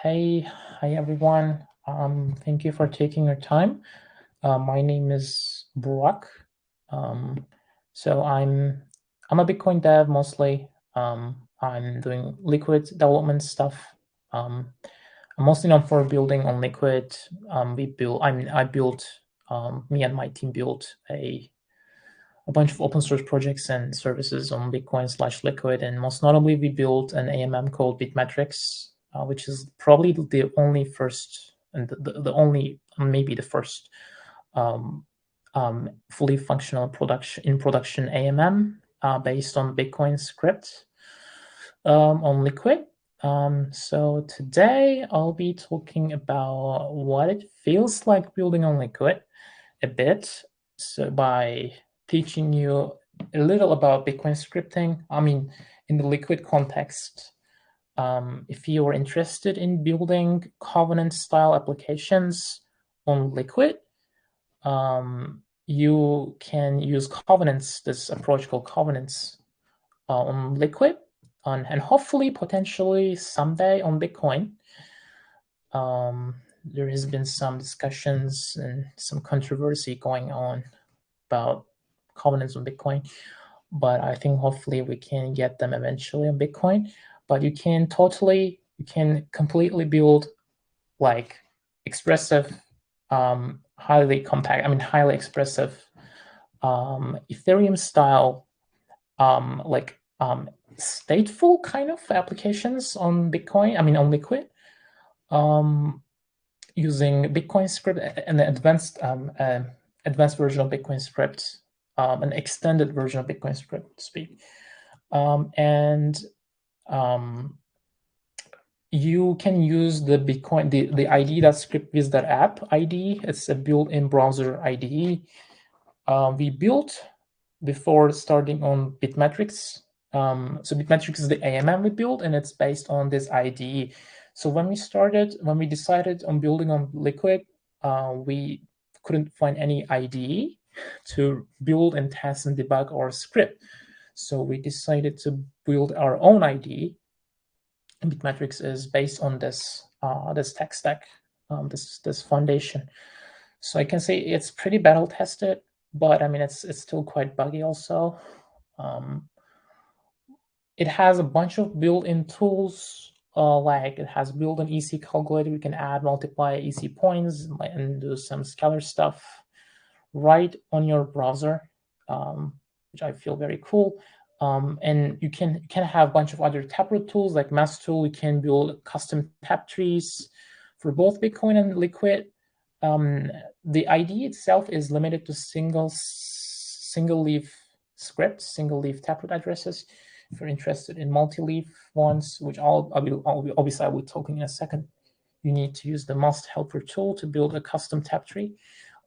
Hi everyone. Thank you for taking your time. My name is Burak. Um, so I'm a Bitcoin dev mostly. I'm doing Liquid development stuff. Um, I'm mostly known for building on Liquid. I built. Me and my team built a bunch of open source projects and services on Bitcoin/Liquid, and most notably, we built an AMM called Bitmatrix, which is probably the only first and the only, maybe the first um, fully functional production AMM based on Bitcoin script on Liquid. So today I'll be talking about what it feels like building on Liquid a bit. So by teaching you a little about Bitcoin scripting, I mean, in the Liquid context, if you are interested in building Covenant style applications on Liquid, you can use Covenants, this approach called Covenants on Liquid, and hopefully, potentially someday on Bitcoin. There has been some discussions and some controversy going on about covenants on Bitcoin, but I think hopefully we can get them eventually on Bitcoin. But you can completely build like expressive, highly compact, highly expressive Ethereum style, stateful kind of applications on Bitcoin, on Liquid, using Bitcoin script and the advanced version of Bitcoin script, an extended version of Bitcoin script to speak. You can use the Bitcoin, the IDE.scriptviz.app IDE. It's a built-in browser IDE we built before starting on Bitmatrix. So Bitmatrix is the AMM we built, and it's based on this IDE. So when we decided on building on Liquid, we couldn't find any IDE to build and test and debug our script. So we decided to build our own IDE. And Bitmatrix is based on this tech stack, this foundation. So I can say it's pretty battle tested, but it's still quite buggy also. It has a bunch of built-in tools, like it has built-in EC calculator. We can add, multiply EC points and do some scalar stuff right on your browser, which I feel very cool. And you can have a bunch of other taproot tools like mass tool. We can build custom tap trees for both Bitcoin and Liquid. The IDE itself is limited to single leaf scripts, single leaf taproot addresses. If you're interested in multi-leaf ones, which I will be talking in a second, you need to use the must helper tool to build a custom tap tree.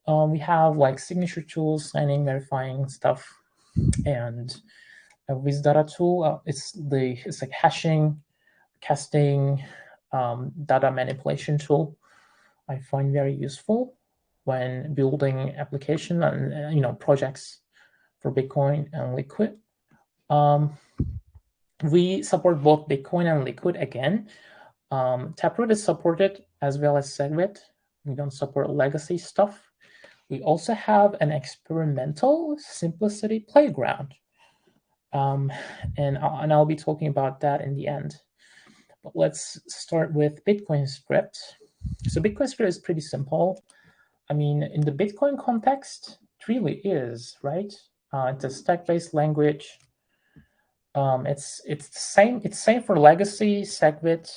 We have like signature tools, signing, verifying stuff, and a Wizdata tool. It's like hashing, casting, data manipulation tool. I find very useful when building application and projects for Bitcoin and Liquid. We support both Bitcoin and Liquid again. Taproot is supported as well as SegWit. We don't support legacy stuff. We also have an experimental simplicity playground. And I'll be talking about that in the end. But let's start with Bitcoin script. So Bitcoin script is pretty simple. In the Bitcoin context, it really is, right? It's a stack-based language. It's the same. It's same for legacy, SegWit,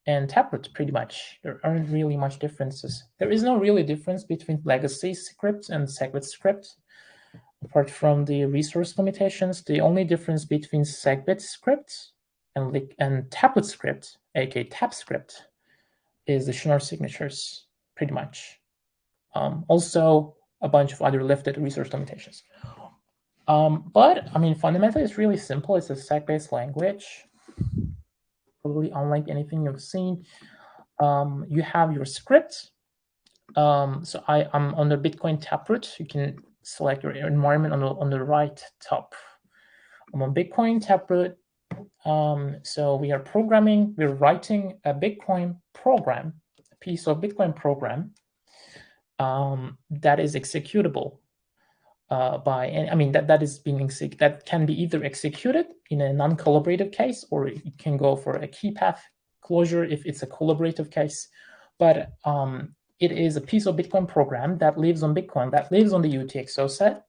and Taproot. Pretty much, there aren't really much differences. There is no really difference between legacy script and SegWit script, apart from the resource limitations. The only difference between SegWit script and Taproot script, aka Tap script, is the Schnorr signatures, pretty much. Also, a bunch of other lifted resource limitations. But fundamentally, it's really simple. It's a stack-based language, probably unlike anything you've seen. You have your script. So I'm on the Bitcoin Taproot. You can select your environment on the right top. I'm on Bitcoin Taproot. So we are programming, we're writing a Bitcoin program, a piece of Bitcoin program that is executable by, I mean, that is being that can be either executed in a non-collaborative case, or you can go for a key path closure if it's a collaborative case. But it is a piece of Bitcoin program that lives on Bitcoin, that lives on the UTXO set.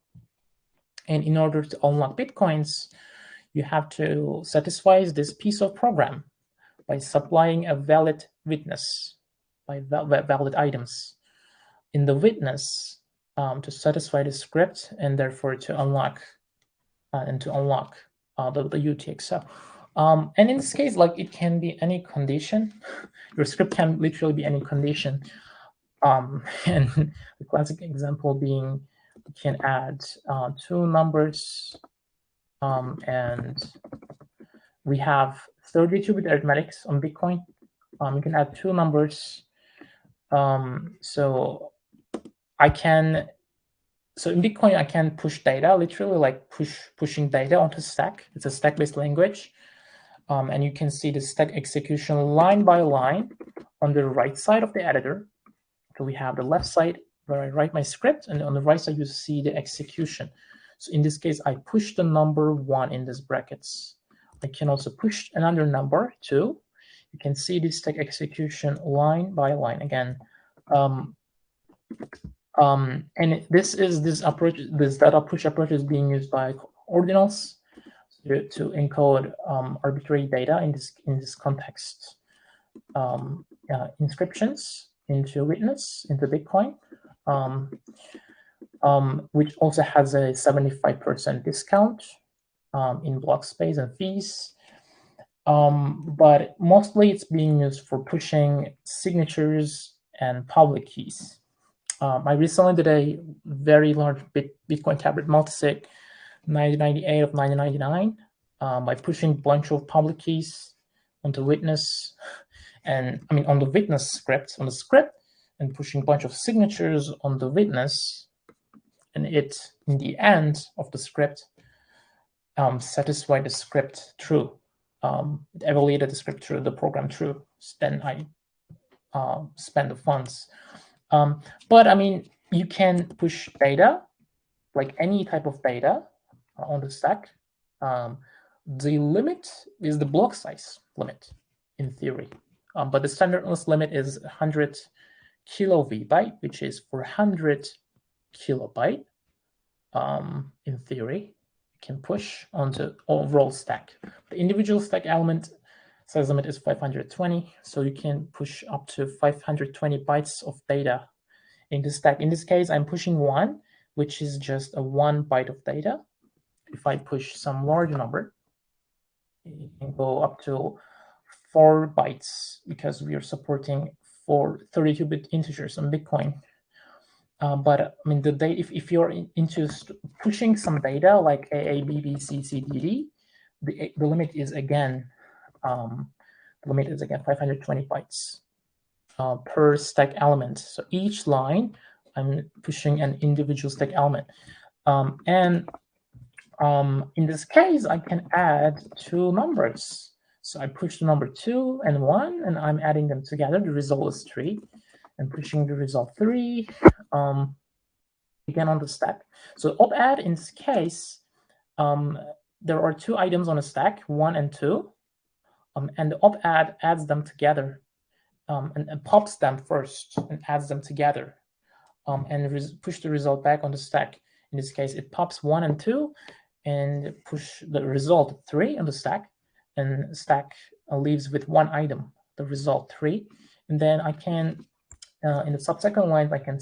And in order to unlock Bitcoins, you have to satisfy this piece of program by supplying a valid witness, by valid items in the witness to satisfy the script, and therefore to unlock the UTXO. And in this case, like, it can be any condition. Your script can literally be any condition. And the classic example being, you can add two numbers, and we have 32-bit arithmetics on Bitcoin. You can add two numbers. So in Bitcoin, I can push data, literally like pushing data onto stack. It's a stack-based language. And you can see the stack execution line by line on the right side of the editor. So we have the left side where I write my script, and on the right side, you see the execution. So in this case, I push the number 1 in these brackets. I can also push another number 2. You can see this stack execution line by line again. And this data push approach is being used by ordinals to encode arbitrary data in this context. Inscriptions into witness, into Bitcoin, which also has a 75% discount in block space and fees. But mostly it's being used for pushing signatures and public keys. I recently did a very large Bitcoin tablet multisig, 9098 of 9099, by pushing a bunch of public keys onto witness, and I mean on the witness script, and pushing a bunch of signatures on the witness, and it, in the end of the script, satisfied the script true. It evaluated the script true, the program true. Then I spend the funds. But I mean, you can push data, like any type of data, on the stack. The limit is the block size limit, in theory. But the standardless limit is 100 kiloVbyte, which is 400 kilobyte. In theory, you can push onto overall stack. The individual stack element size limit is 520, so you can push up to 520 bytes of data in the stack. In this case, I'm pushing 1, which is just a 1 byte of data. If I push some large number, you can go up to 4 bytes, because we are supporting 4 32-bit integers on Bitcoin. But I mean, the data, if you're into pushing some data like A, B, B, C, C, D, D, the limit is again 520 bytes per stack element. So each line, I'm pushing an individual stack element. And in this case, I can add 2 numbers. So I push the number 2 and 1, and I'm adding them together. The result is 3. And pushing the result 3 again on the stack. So op-add, in this case, there are 2 items on a stack, 1 and 2, and the op-add adds them together, and pops them first and adds them together, and push the result back on the stack. In this case, it pops 1 and 2 and push the result 3 on the stack, and stack leaves with 1 item, the result 3. And then I can, in the subsequent lines, I can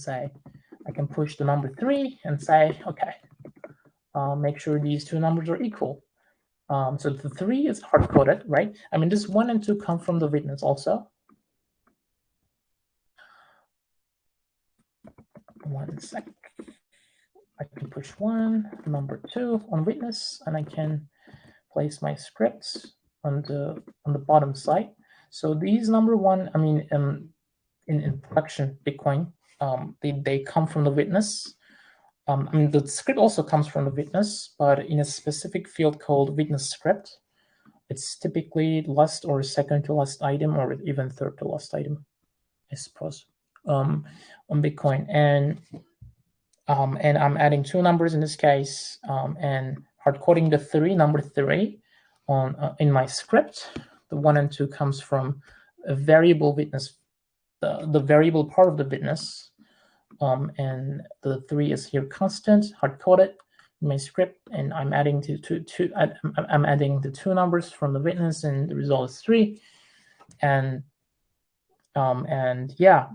push the number 3 and say, okay, make sure these 2 numbers are equal. So the 3 is hard-coded, right? I mean, this 1 and 2 come from the witness also. 1 sec. I can push 1, number 2 on witness, and I can place my scripts on the bottom side. So these number 1, I mean, in production Bitcoin, they come from the witness. I mean, the script also comes from the witness, but in a specific field called witness script. It's typically last or second to last item, or even third to last item, I suppose, on Bitcoin. And I'm adding two numbers in this case, and hard coding the number three on in my script. The 1 and 2 comes from a variable witness, the variable part of the witness, and the 3 is here constant, hard coded in my script, and I'm adding I'm adding the two numbers from the witness, and the result is 3, and yeah,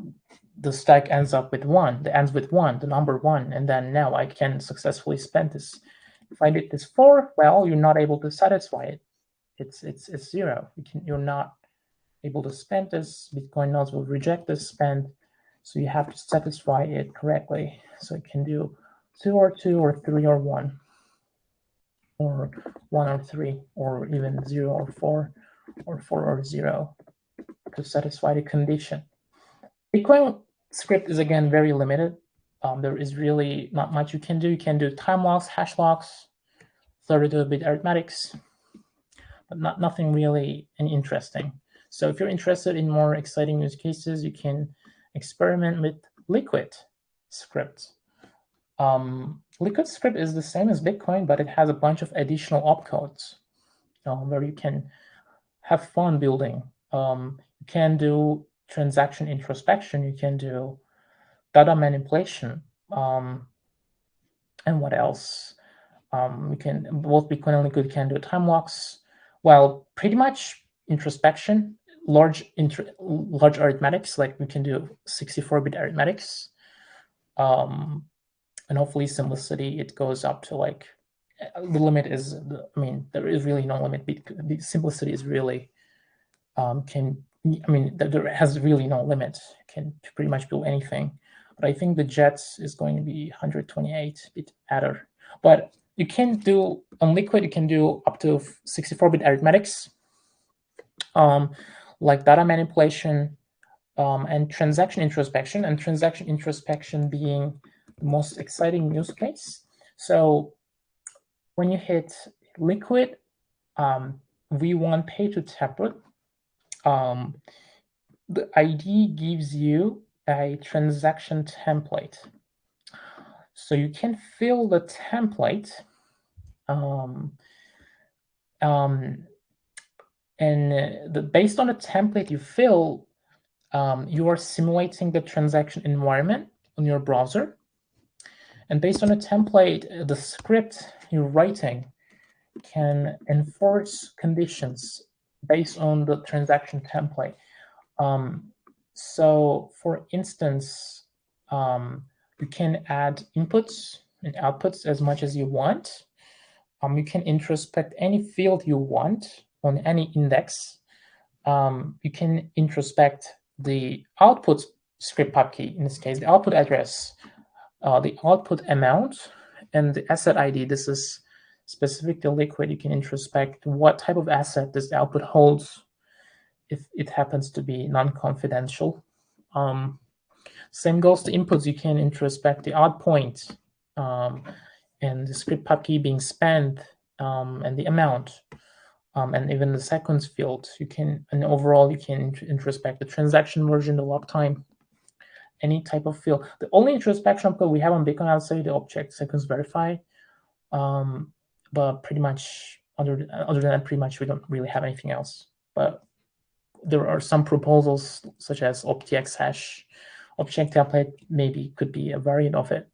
the stack ends up with 1. It ends with 1, the number 1, and then now I can successfully spend this. If I did this 4, well, you're not able to satisfy it. It's 0. You're not able to spend this. Bitcoin nodes will reject this spend, so you have to satisfy it correctly. So it can do 2 or 2 or 3 or 1, or 1 or 3, or even 0 or 4, or 4 or 0 to satisfy the condition. Bitcoin script is again very limited. There is really not much you can do. You can do time locks, hash locks, 32-bit arithmetics, but nothing really interesting. So if you're interested in more exciting use cases, you can experiment with Liquid script. Liquid script is the same as Bitcoin, but it has a bunch of additional opcodes where you can have fun building. You can do transaction introspection, you can do data manipulation, and what else? We can, both Bitcoin and Liquid can do time locks. Well, pretty much introspection, large arithmetics, like we can do 64-bit arithmetics, and hopefully simplicity, it goes up to like, the limit is, there is really no limit. Simplicity is really, there has really no limit. Can pretty much build anything. But I think the Jets is going to be 128-bit adder. But you can do, on Liquid, you can do up to 64-bit arithmetics, like data manipulation, and transaction introspection, and transaction introspection being the most exciting use case. So when you hit Liquid, V1 pay to taproot, the ID gives you a transaction template. So you can fill the template, and based on the template you fill, you are simulating the transaction environment on your browser. And based on the template, the script you're writing can enforce conditions based on the transaction template. So for instance, you can add inputs and outputs as much as you want. You can introspect any field you want on any index. You can introspect the output script pub key, in this case, the output address, the output amount, and the asset ID. This is specific to Liquid. You can introspect what type of asset this output holds, if it happens to be non-confidential. Same goes to inputs. You can introspect the odd point, and the script pub key being spent, and the amount, and even the seconds field. You can, and overall, you can introspect the transaction version, the log time, any type of field. The only introspection code we have on Bitcoin, I'll say, the object sequence verify. But pretty much, other than that, pretty much we don't really have anything else. But there are some proposals such as OptX hash, object template maybe could be a variant of it.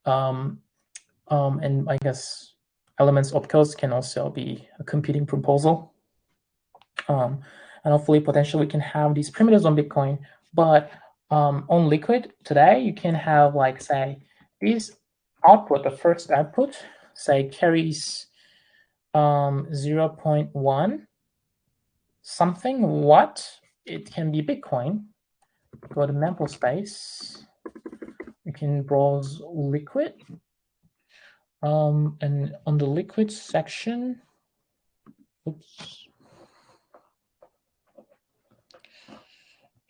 And I guess elements opcodes can also be a competing proposal. And hopefully, potentially, we can have these primitives on Bitcoin. But on Liquid today, you can have, like, say, these output, the first output, say, carries 0.1 something watt. It can be Bitcoin. Go to mempool space. You can browse Liquid. And on the Liquid section, oops,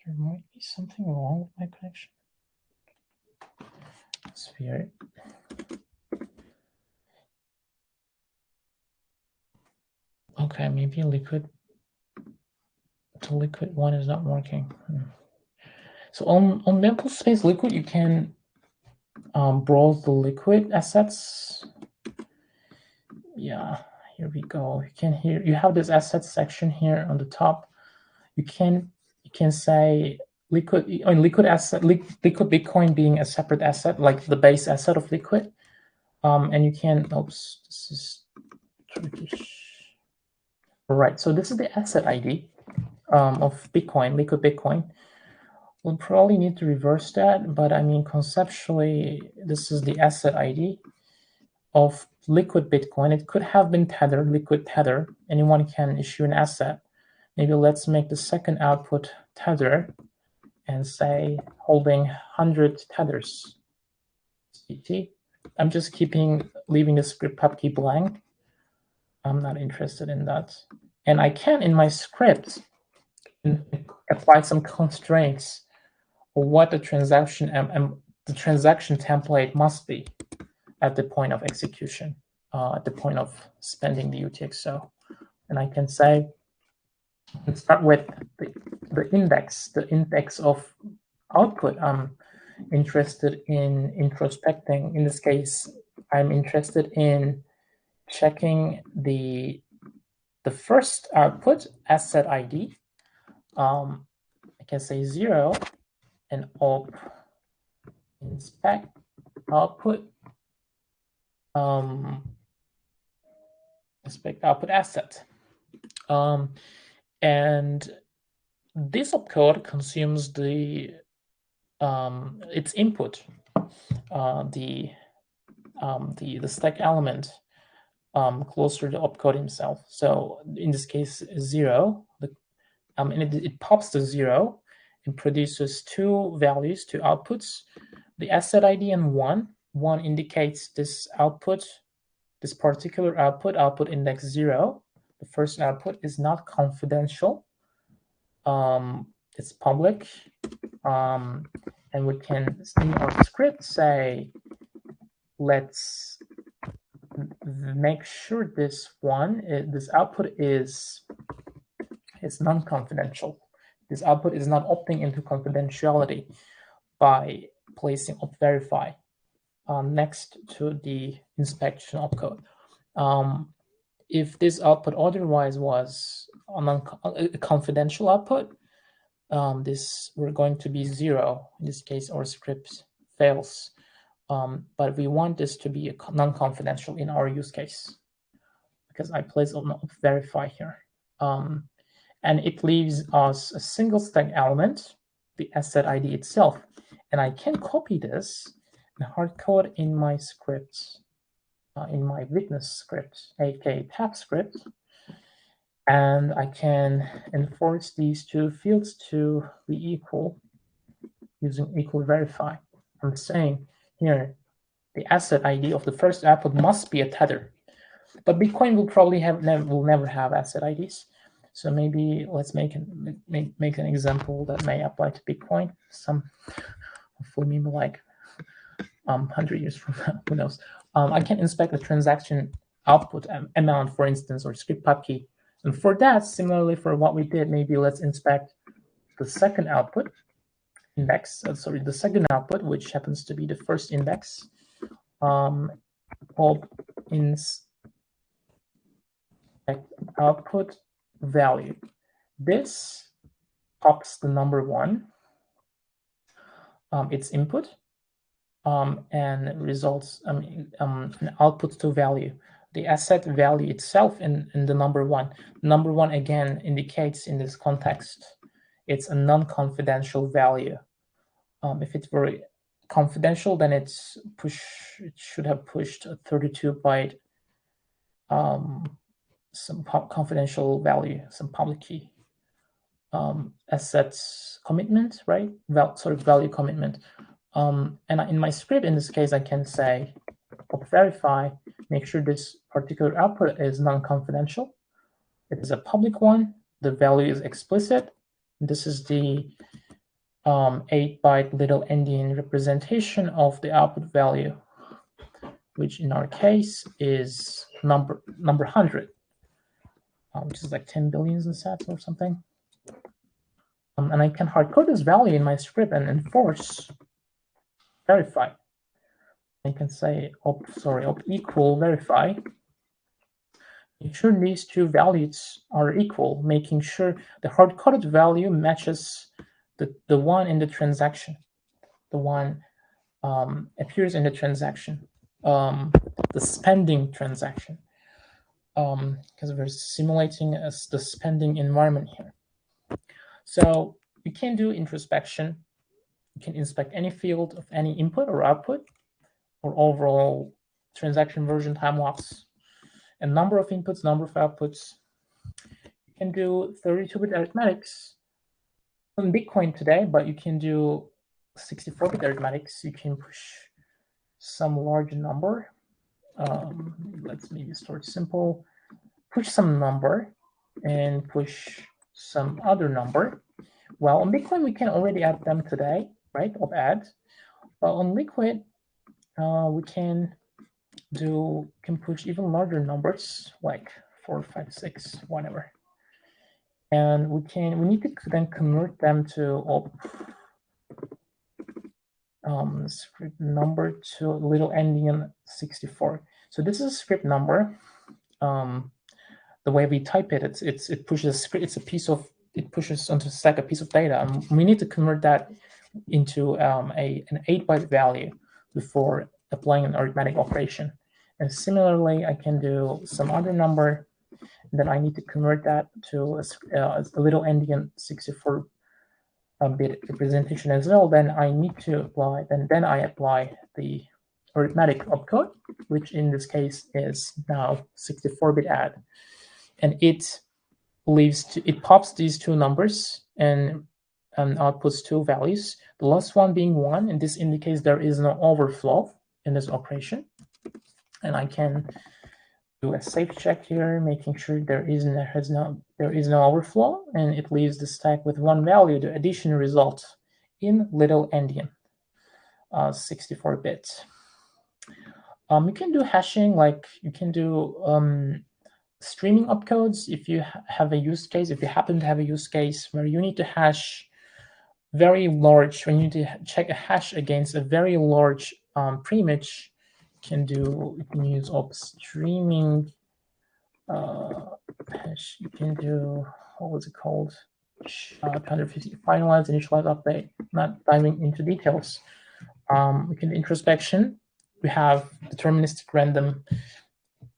there might be something wrong with my connection. It's weird. Okay, maybe liquid. The liquid one is not working. So on mental space liquid, you can browse the liquid assets. Yeah, here we go. You have this assets section here on the top. You can say liquid Bitcoin being a separate asset, like the base asset of liquid. And you can, oops, this is Turkish. All right, so this is the asset ID of Bitcoin, liquid Bitcoin. We'll probably need to reverse that, but I mean, conceptually, this is the asset ID of liquid Bitcoin. It could have been tethered, liquid tether. Anyone can issue an asset. Maybe let's make the second output tether and say holding 100 tethers. I'm just leaving the script pub key blank. I'm not interested in that. And I can, in my script, apply some constraints for what the transaction template must be at the point of execution, at the point of spending the UTXO. And I can say, let's start with the index of output. I'm interested in introspecting. In this case, I'm interested in checking the first output asset ID. I can say 0 and op inspect output inspect output asset. And this opcode consumes the its input, the stack element closer to the opcode himself. So in this case, 0. And it pops to 0 and produces two values, two outputs, the asset ID and 1. 1 indicates this output, this particular output index 0. The first output is not confidential. It's public. And we can, in our script, say, let's make sure this output is non-confidential. This output is not opting into confidentiality by placing opverify next to the inspection opcode. If this output otherwise was a confidential output, we're going to be 0. In this case, our script fails. But we want this to be non-confidential in our use case, because I place verify here. And it leaves us a single stack element, the asset ID itself. And I can copy this and hard code in my script, in my witness script, aka tab script. And I can enforce these two fields to be equal using equal verify. I'm saying here, the asset ID of the first output must be a tether. But Bitcoin will probably will never have asset IDs. So maybe let's make an example that may apply to Bitcoin. Hopefully maybe like 100 years from now, who knows? I can inspect the transaction output amount, for instance, or script pub key. And for that, similarly for what we did, maybe let's inspect the second output index. The second output, which happens to be the first index. Called inspect output value. This pops the number 1, its input, and results an output to value. The asset value itself in the number 1. Number 1 again indicates in this context it's a non-confidential value. If it were confidential, then it should have pushed a 32-byte some confidential value, some public key. Assets commitment, right? Value commitment. And in my script, in this case, I can say verify, make sure this particular output is non-confidential. It is a public one. The value is explicit. This is the 8-byte little endian representation of the output value, which in our case is number 100. which is like 10 billions in sats or something. And I can hardcode this value in my script and enforce verify. I can say op equal verify. Make sure these two values are equal, making sure the hard-coded value matches the one in the transaction. The one appears in the transaction, the spending transaction, because we're simulating the spending environment here. So you can do introspection. You can inspect any field of any input or output, or overall transaction version time lapse, and number of inputs, number of outputs. You can do 32-bit arithmetics on Bitcoin today, but you can do 64-bit arithmetics. You can push some large number. Let's maybe start simple. Push some number and push some other number. Well, on Bitcoin, we can already add them today, right, of add. But on Liquid, we can push even larger numbers, like 4, 5, 6, whatever. And we need to then convert them to script number to little endian 64. So this is a script number. The way we type it, it pushes it pushes onto stack a piece of data, and we need to convert that into an 8-byte value before applying an arithmetic operation. And similarly, I can do some other number, and then I need to convert that to a little endian 64-bit representation as well. Then I need to apply, then I apply the arithmetic opcode, which in this case is now 64-bit add, and it pops these two numbers and outputs two values. The last one being 1, and this indicates there is no overflow in this operation. And I can do a safe check here, making sure there is no overflow, and it leaves the stack with one value. The addition results in little endian 64-bit. You can do hashing, like you can do streaming opcodes if you have a use case, if you happen to have a use case where you need to hash very large, when you need to check a hash against a very large preimage, you can use op streaming hash. You can do, what was it called? 250 finalize, initialize, update. Not diving into details. We can do introspection. We have deterministic random,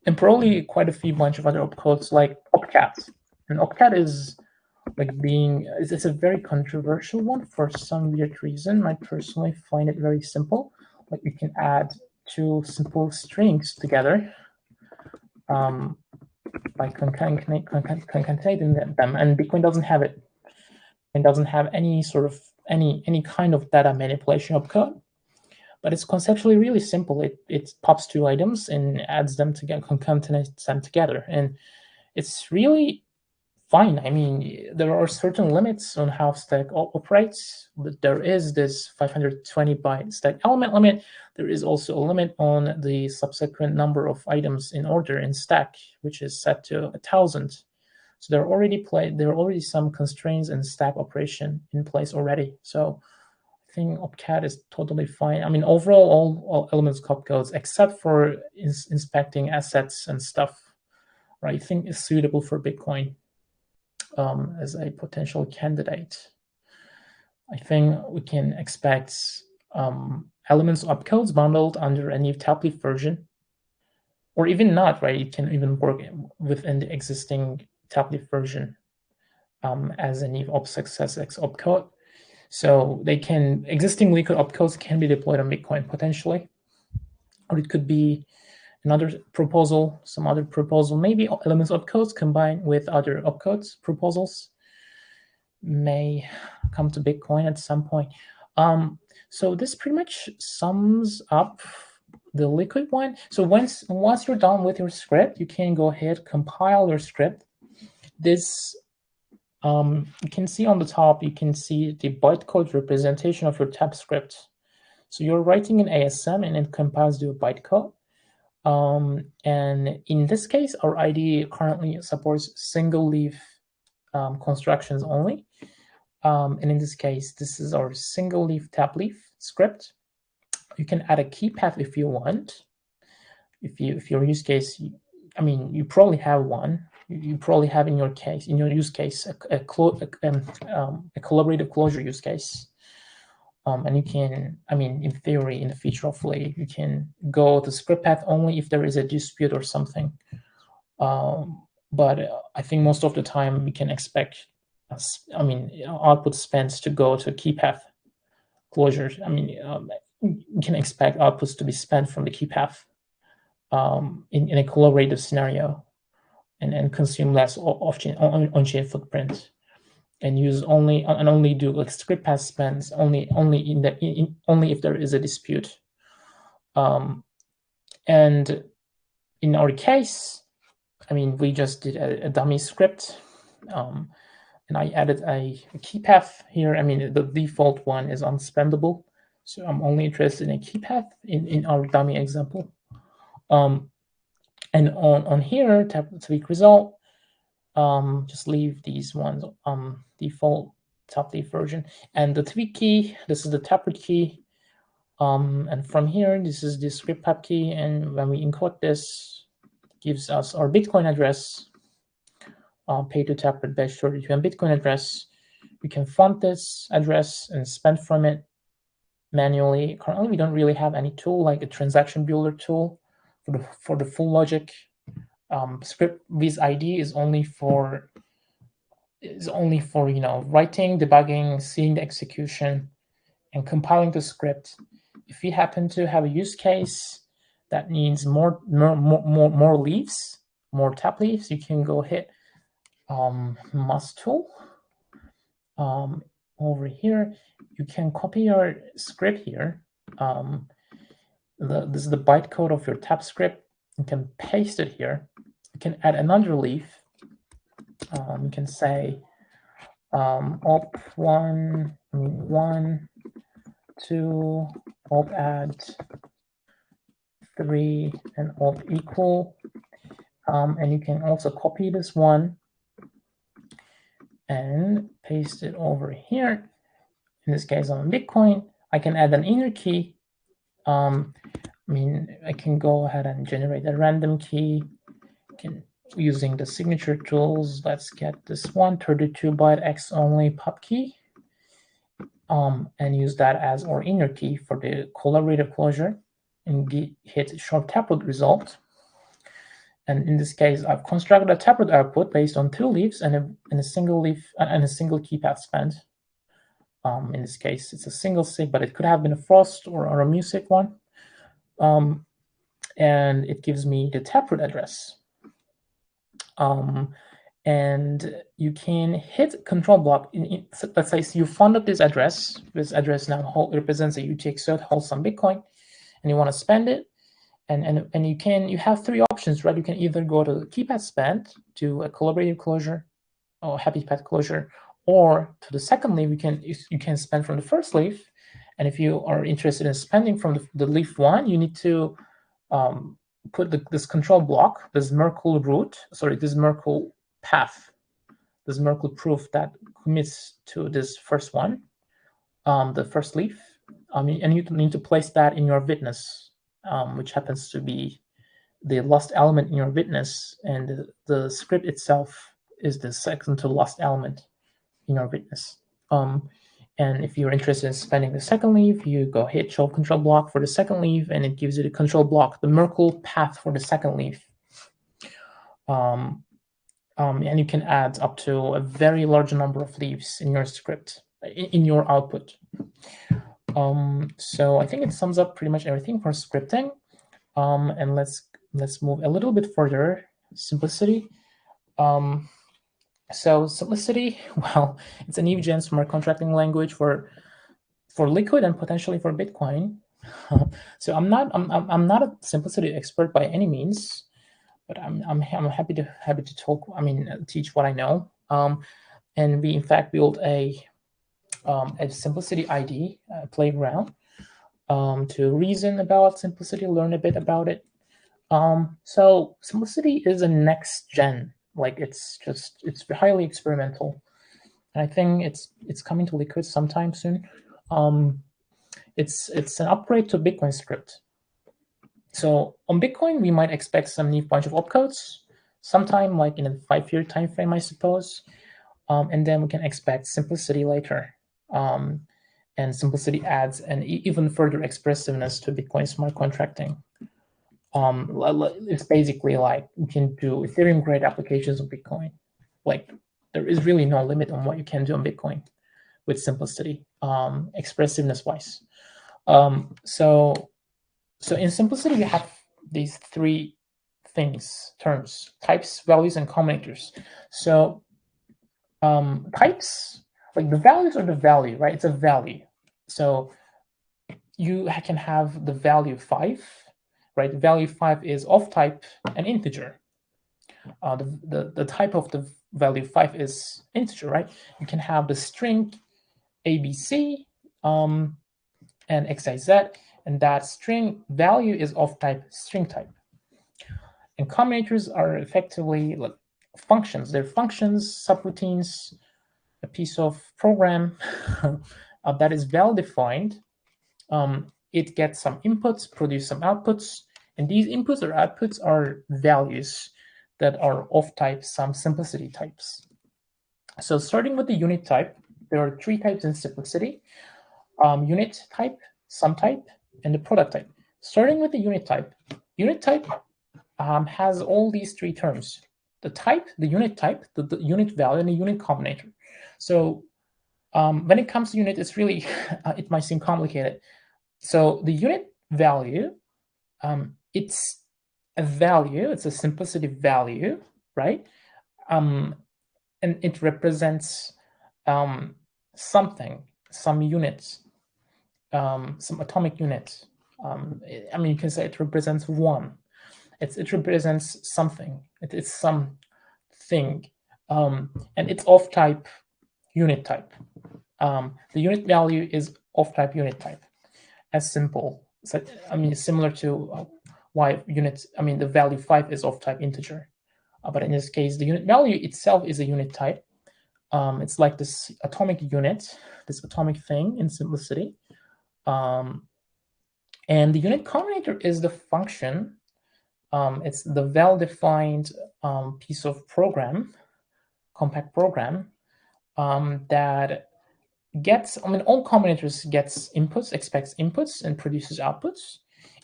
and probably quite a bunch of other opcodes like Upcat. And Upcat is like it's a very controversial one for some weird reason. I personally find it very simple. Like you can add two simple strings together by concatenating them, and Bitcoin doesn't have it. It doesn't have any sort of any kind of data manipulation opcode. But it's conceptually really simple. It pops two items and adds them together, concatenates them together, and it's really fine. I mean, there are certain limits on how stack operates. There is this 520 byte stack element limit. There is also a limit on the subsequent number of items in order in stack, which is set to 1,000. So there are already some constraints in stack operation in place already. So I think Upcat is totally fine. I mean, overall, all elements opcodes, except for inspecting assets and stuff, right, I think is suitable for Bitcoin as a potential candidate. I think we can expect elements opcodes bundled under a new Taplift version, or even not, right? It can even work within the existing Taplift version as a new OpSuccessX opcode. So existing Liquid opcodes can be deployed on Bitcoin potentially, or it could be another proposal, some other proposal, maybe elements opcodes combined with other opcodes proposals may come to Bitcoin at some point. So this pretty much sums up the Liquid one. So once you're done with your script, you can go ahead, compile your script. This you can see on the top, you can see the bytecode representation of your tap script. So you're writing an ASM and it compiles to a bytecode. And in this case, our IDE currently supports single leaf constructions only. And in this case, this is our single leaf tap leaf script. You can add a key path if you want. If your use case, I mean, you probably have one. You probably have in your use case a collaborative closure use case. And you can, I mean, in theory, in the feature of Flay, you can go to script path only if there is a dispute or something. But I think most of the time we can expect, output spans to go to key path closures. I mean, you can expect outputs to be spent from the key path in a collaborative scenario, and consume less on-chain footprint, and use only do like script path spends only if there is a dispute. And in our case, I mean, we just did a dummy script, and I added a key path here. I mean, the default one is unspendable, so I'm only interested in a key path in our dummy example. And on here, tap tweak result, just leave these ones default top leaf version, and the tweak key, this is the taproot key, and from here, this is the script pub key, and when we encode this, it gives us our Bitcoin address, pay to taproot batch 32 and Bitcoin address. We can font this address and spend from it manually. Currently, we don't really have any tool like a transaction builder tool for the full logic. Script with ID is only for writing, debugging, seeing the execution, and compiling the script. If you happen to have a use case that needs more leaves, more tap leaves, you can go hit must tool. Over here, you can copy your script here. This is the bytecode of your tap script. You can paste it here. You can add another leaf. You can say op 1, 2, op add 3, and op equal. And you can also copy this one and paste it over here. In this case, on Bitcoin, I can add an inner key. I can go ahead and generate a random key. Using the signature tools, let's get this one 32-byte X only pub key, and use that as our inner key for the collaborative closure, and hit short taproot result. And in this case, I've constructed a taproot output based on 2 leaves and a single leaf and a single key path spent. In this case, it's a single sig, but it could have been a Frost or a music one. And it gives me the taproot address. And you can hit control block. Let's say you funded this address. This address now represents a UTXO, holds some Bitcoin, and you want to spend it. And you have 3 options, right? You can either go to key path spend, to a collaborative closure, or happy path closure, or to the second leaf. You can spend from the first leaf. And if you are interested in spending from the leaf 1, you need to put this control block, this Merkle path, this Merkle proof that commits to this first one, the first leaf. And you need to place that in your witness, which happens to be the last element in your witness, and the script itself is the second to last element in your witness. And if you're interested in spending the second leaf, you go hit show control block for the second leaf, and it gives you the control block, the Merkle path for the second leaf. And you can add up to a very large number of leaves in your script, in your output. So I think it sums up pretty much everything for scripting. And let's move a little bit further. Simplicity. So simplicity, well, it's a new gen smart contracting language for Liquid and potentially for Bitcoin. So I'm not a simplicity expert by any means, but I'm happy to talk. Teach what I know. And we in fact built a simplicity ID playground to reason about simplicity, learn a bit about it. So simplicity is a next gen. Like it's highly experimental. And I think it's coming to Liquid sometime soon. It's an upgrade to Bitcoin script. So on Bitcoin, we might expect some new bunch of opcodes sometime, like in a 5-year time frame, I suppose. And then we can expect simplicity later. And simplicity adds an even further expressiveness to Bitcoin smart contracting. It's basically like you can do Ethereum grade applications on Bitcoin. Like there is really no limit on what you can do on Bitcoin with simplicity, expressiveness wise. So in simplicity, we have these three terms: types, values, and combinators. So types, like the values are the value, right? It's a value. So you can have the value 5, right? Value 5 is of type an integer. The type of the value 5 is integer, right? You can have the string ABC and XYZ, and that string value is of type string type. And combinators are effectively like functions. They're functions, subroutines, a piece of program that is well defined. It gets some inputs, produce some outputs, and these inputs or outputs are values that are of type some simplicity types. So starting with the unit type, there are 3 types in simplicity: unit type, sum type, and the product type. Starting with the unit type has all these 3 terms: the type, the unit type, the unit value, and the unit combinator. So when it comes to unit, it's really, it might seem complicated. So the unit value, it's a value, it's a simplicity value, right? And it represents something, some units, some atomic units. I mean, you can say it represents 1. It represents something. It's something, and it's of type unit type. The unit value is of type unit type. As simple. So, I mean, similar to why units. I mean, the value 5 is of type integer, but in this case, the unit value itself is a unit type. It's like this atomic unit, this atomic thing in simplicity. And the unit combinator is the function. It's the well-defined piece of program, compact program, that gets, I mean, all combinators gets inputs, expects inputs, and produces outputs.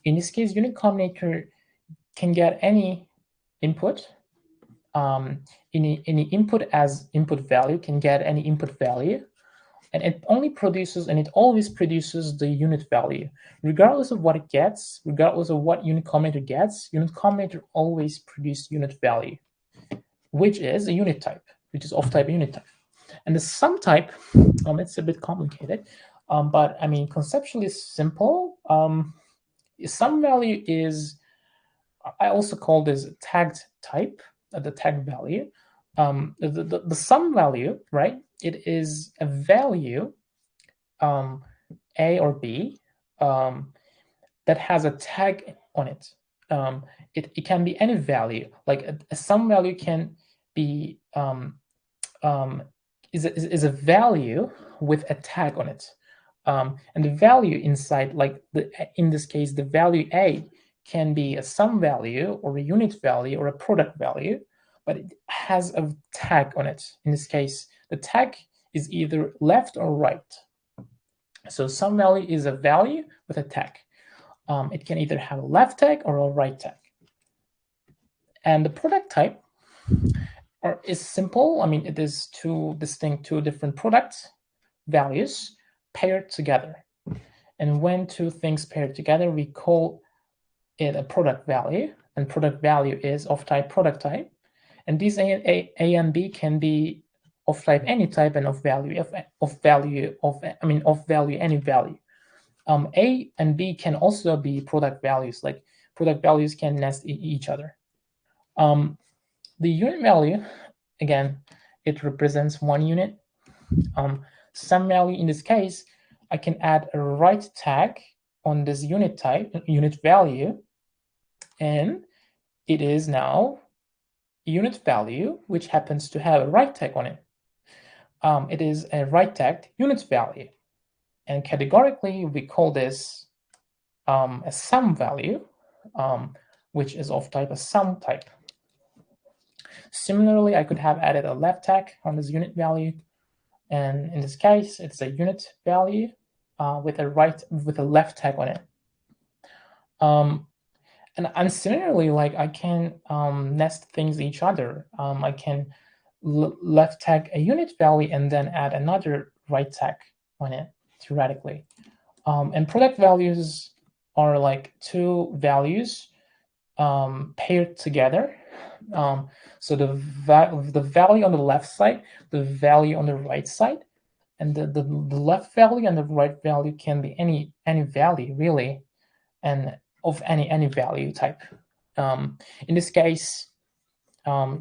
In this case, unit combinator can get any input, any input as input value, can get any input value, and it only produces, and it always produces the unit value. Regardless of what it gets, regardless of what unit combinator gets, unit combinator always produces unit value, which is a unit type, which is of type unit type. And the sum type, it's a bit complicated, but I mean, conceptually simple. Sum value is, I also call this tagged type, the tag value. The sum value, right? It is a value, A or B, that has a tag on it. It can be any value. Like a sum value can be is a value with a tag on it, and the value inside, like in this case, the value A can be a sum value or a unit value or a product value, but it has a tag on it. In this case, the tag is either left or right. So sum value is a value with a tag. It can either have a left tag or a right tag. And the product type is simple. I mean, it is two different product values paired together. And when 2 things paired together, we call it a product value, and product value is of type product type. And these A and B can be of type any type and of value any value. A and B can also be product values, like product values can nest each other. The unit value, again, it represents 1 unit. Sum value, in this case, I can add a right tag on this unit type, unit value, and it is now unit value, which happens to have a right tag on it. It is a right tagged unit value. And categorically, we call this a sum value, which is of type a sum type. Similarly, I could have added a left tag on this unit value. And in this case, it's a unit value with a left tag on it. And similarly, like I can nest things each other. I can left tag a unit value and then add another right tag on it, theoretically. And product values are like two values paired together. So the value on the left side, the value on the right side, and the left value and the right value can be any value really, and of any value type. In this case,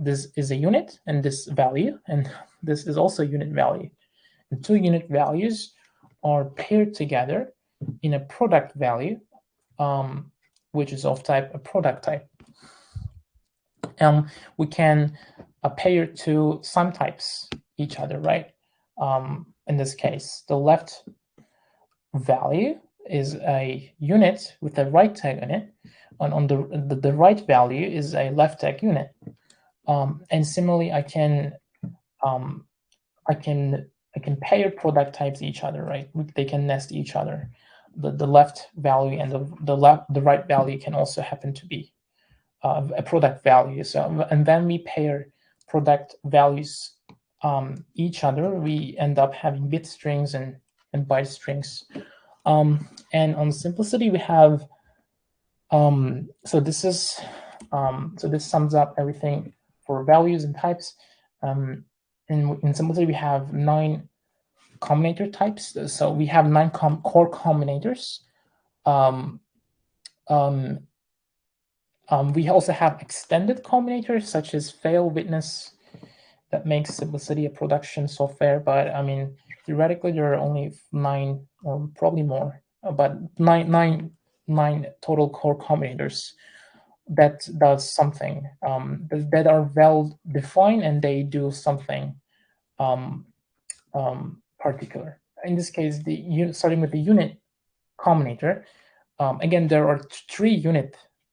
this is a unit and this value, and this is also unit value. And two unit values are paired together in a product value, which is of type a product type. We can pair two sum types each other, right? In this case, the left value is a unit with a right tag on it. On the right value is a left tag unit. And similarly, I can pair product types each other, right? They can nest each other. The left value and the right value can also happen to be a product value. So, and then we pair product values each other, we end up having bit strings and byte strings. And on simplicity, we have so this sums up everything for values and types. In simplicity, we have 9 combinator types. So we have 9 core combinators. We also have extended combinators such as fail, witness, that makes simplicity a production software. But I mean, theoretically, there are only 9 or probably more, but nine total core combinators that does something, that are well defined and they do something particular. In this case, starting with the unit combinator, again, there are 3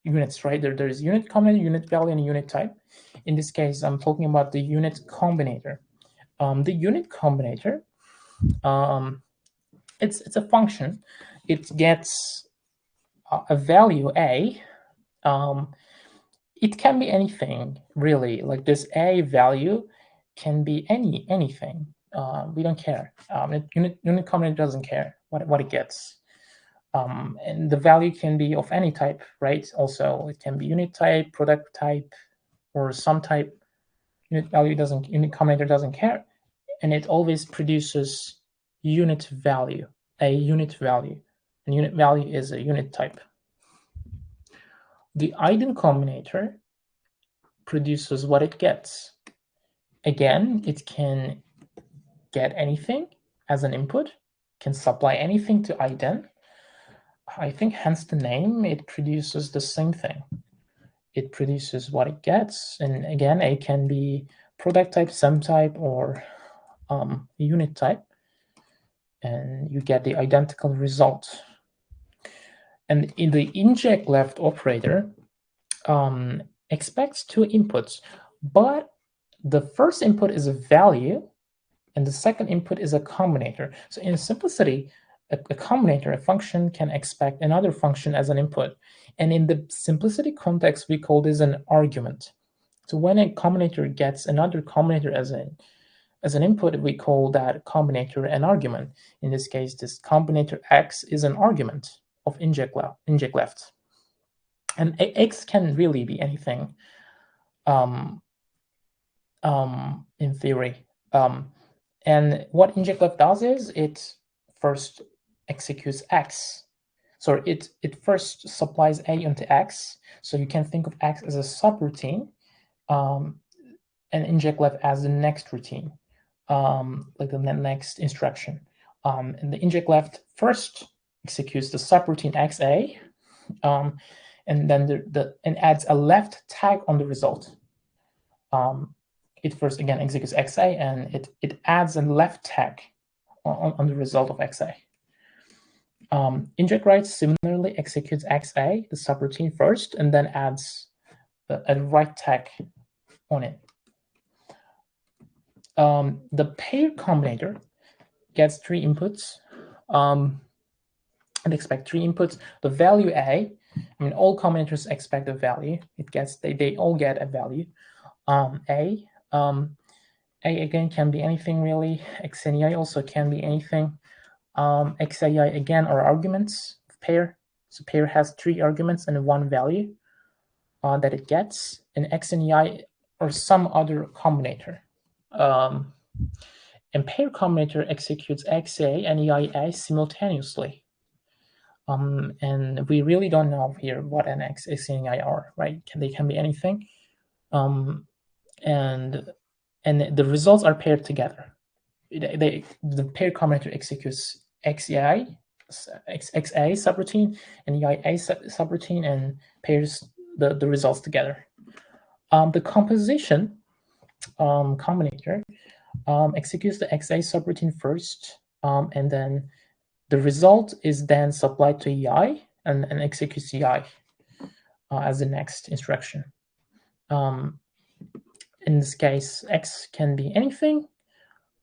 units, right? There's unit combinator, unit value, and unit type. In this case, I'm talking about the unit combinator. The unit combinator, it's a function. It gets a value a. It can be anything, really. Like this a value can be anything. We don't care. Unit combinator doesn't care what it gets. And the value can be of any type, right? Also, it can be unit type, product type, or some type. Unit combinator doesn't care, and it always produces unit value, a unit value, and unit value is a unit type. The ident combinator produces what it gets. Again, it can get anything as an input, can supply anything to ident. I think hence the name, it produces the same thing. It produces what it gets. And again, A can be product type, sum type, or unit type. And you get the identical result. And in the inject left operator expects 2 inputs, but the first input is a value and the second input is a combinator. So in simplicity, a combinator, a function, can expect another function as an input. And in the simplicity context, we call this an argument. So when a combinator gets another combinator as an input, we call that combinator an argument. In this case, this combinator X is an argument of inject left. And X can really be anything in theory. And what inject left does is it first executes X. So it first supplies A into X. So you can think of X as a subroutine, and inject left as the next routine, like the next instruction. And the inject left first executes the subroutine XA, and then and adds a left tag on the result. It first again executes XA, and it adds a left tag on the result of XA. Inject right similarly executes XA, the subroutine first, and then adds a right tag on it. The pair combinator gets 3 inputs and expect 3 inputs. The value A, I mean, all combinators expect a value. They all get a value. A again can be anything really. X and Y also can be anything. X and Y again are arguments of pair. So pair has 3 arguments and 1 value that it gets, and X and Y or some other combinator. And pair combinator executes XA and YA simultaneously. And we really don't know here what an X and Y are, right? They can be anything. And the results are paired together. The pair combinator executes XA subroutine and YA subroutine and pairs the results together. The composition combinator executes the XA subroutine first, and then the result is then supplied to EI and executes EI as the next instruction. In this case, X can be anything.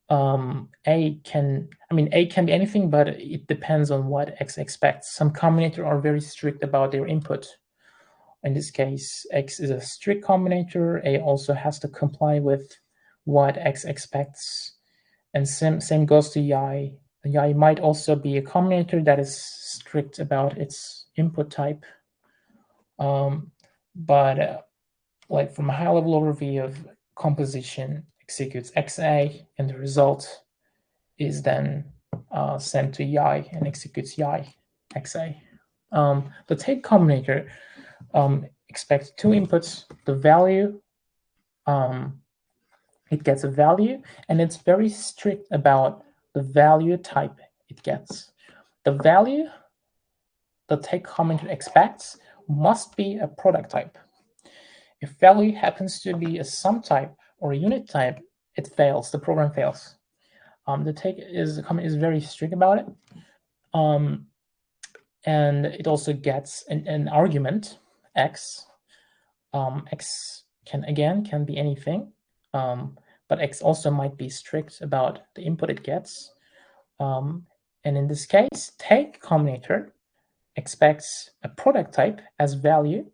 A can be anything, but it depends on what X expects. Some combinator are very strict about their input. In this case, X is a strict combinator. A also has to comply with what X expects. And same goes to Y. Y might also be a combinator that is strict about its input type. But like from a high-level overview of composition, executes XA, and the result is then sent to Y and executes Y XA. The take combinator expects 2 inputs. The value, it gets a value, and it's very strict about the value type it gets. The value the take combinator expects must be a product type. If value happens to be a sum type or a unit type, it fails. The program fails. The take is very strict about it, and it also gets an argument X. X can be anything, but X also might be strict about the input it gets. And in this case, take combinator expects a product type as value,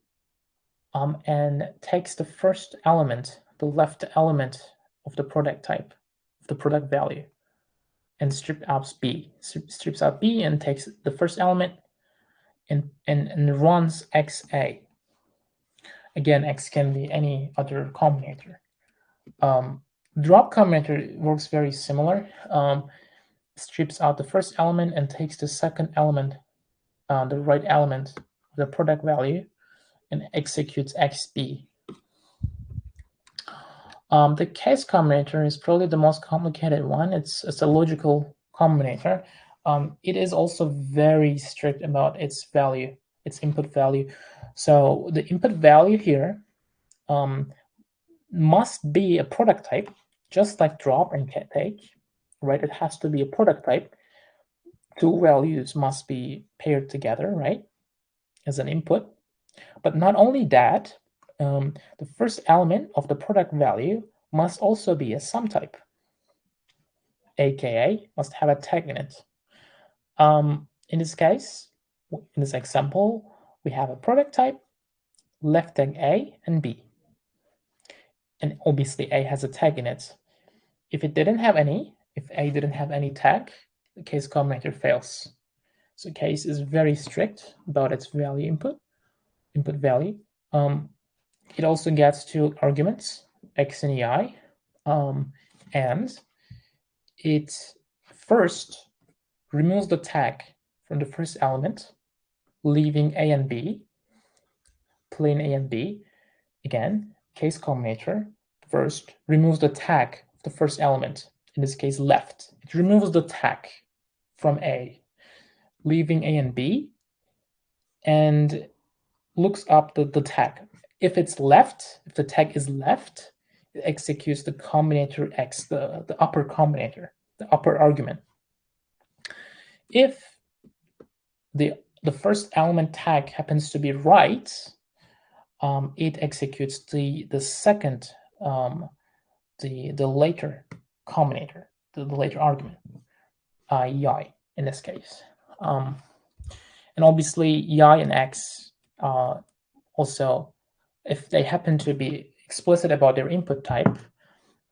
and takes the first element, the left element of the product type, of the product value, and strips out B and takes the first element and runs XA. Again, X can be any other combinator. Drop combinator works very similar. Strips out the first element and takes the second element, the right element of the product value, and executes XB. The case combinator is probably the most complicated one. It's a logical combinator. It is also very strict about its value, its input value. So the input value here must be a product type, just like drop and take, right? It has to be a product type. 2 values must be paired together, right, as an input. But not only that, the first element of the product value must also be a sum type, aka must have a tag in it. In this case, in this example, we have a product type, left tag A and B. And obviously A has a tag in it. If A didn't have any tag, the case combinator fails. So case is very strict about its value input value. It also gets 2 arguments, X and Y, and it first removes the tag from the first element, leaving A and B, plain A and B. Again, case combinator first removes the tag of the first element, in this case left. It removes the tag from A, leaving A and B, and looks up the tag. If it's left, if the tag is left, it executes the combinator X, the upper combinator, the upper argument. If the first element tag happens to be right, it executes the second, the later combinator, the later argument, EI in this case. And obviously EI and X also, if they happen to be explicit about their input type,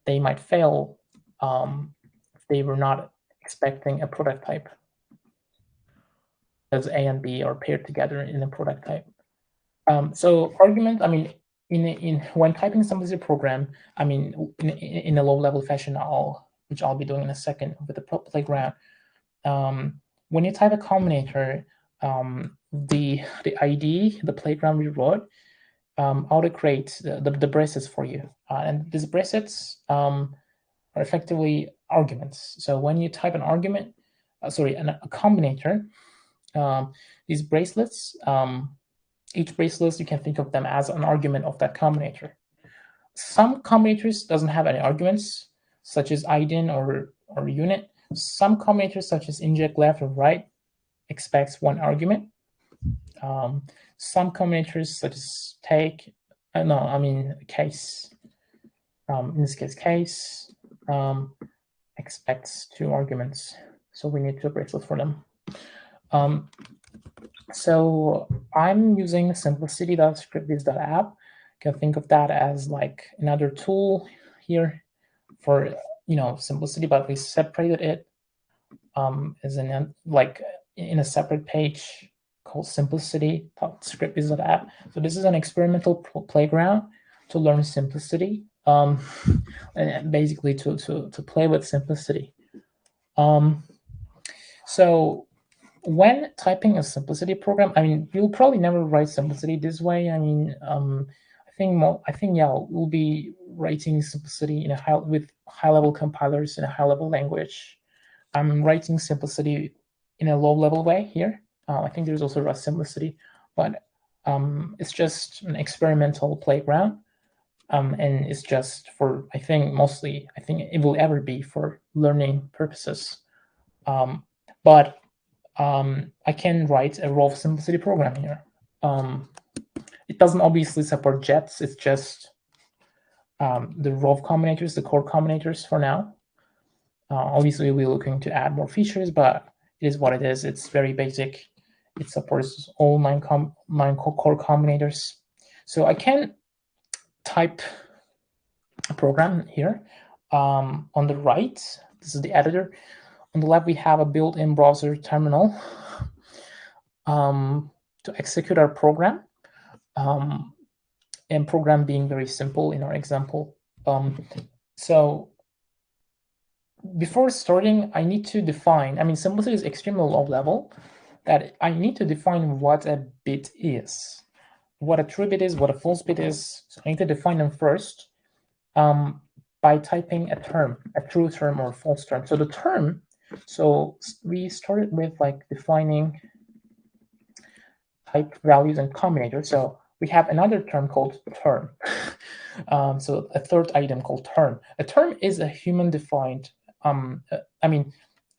they might fail if they were not expecting a product type, as A and B are paired together in a product type. So argument, I mean, in when typing simplicity program, I mean, in a low-level fashion, which I'll be doing in a second with the playground. When you type a combinator, the ID, the playground we wrote, auto-creates the bracelets for you, and these bracelets are effectively arguments. So when you type an argument, a combinator, these bracelets, each bracelet, you can think of them as an argument of that combinator. Some combinators doesn't have any arguments, such as ident or unit. Some combinators, such as inject left or right, expects one argument. Some combinators, such as take, case, in this case, expects 2 arguments. So we need 2 bracelets for them. So I'm using simplicity.scriptviz.app. You can think of that as like another tool here for, simplicity, but we separated it as in a separate page called simplicity.scriptviz.app. So this is an experimental playground to learn simplicity, and basically to play with simplicity. So when typing a simplicity program, I mean, you'll probably never write simplicity this way. I mean, I think we'll be writing simplicity with high-level compilers in a high-level language. I'm writing simplicity in a low-level way here. I think there's also Rust simplicity, but it's just an experimental playground, and it's just for, I think it will ever be for learning purposes. But I can write a raw simplicity program here. It doesn't obviously support jets. It's just the raw combinators, the core combinators for now. Obviously, we're looking to add more features, but it is what it is. It's very basic. It supports all 9 core combinators. So I can type a program here. On the right, this is the editor. On the left, we have a built-in browser terminal to execute our program, and program being very simple in our example. So before starting, I need to define, I mean, simplicity is extremely low level, that I need to define what a bit is, what a true bit is, what a false bit is. So I need to define them first by typing a term, a true term or a false term. So the term, so we started with defining type values and combinators. So we have another term called term. So a third item called term. A term is a human-defined,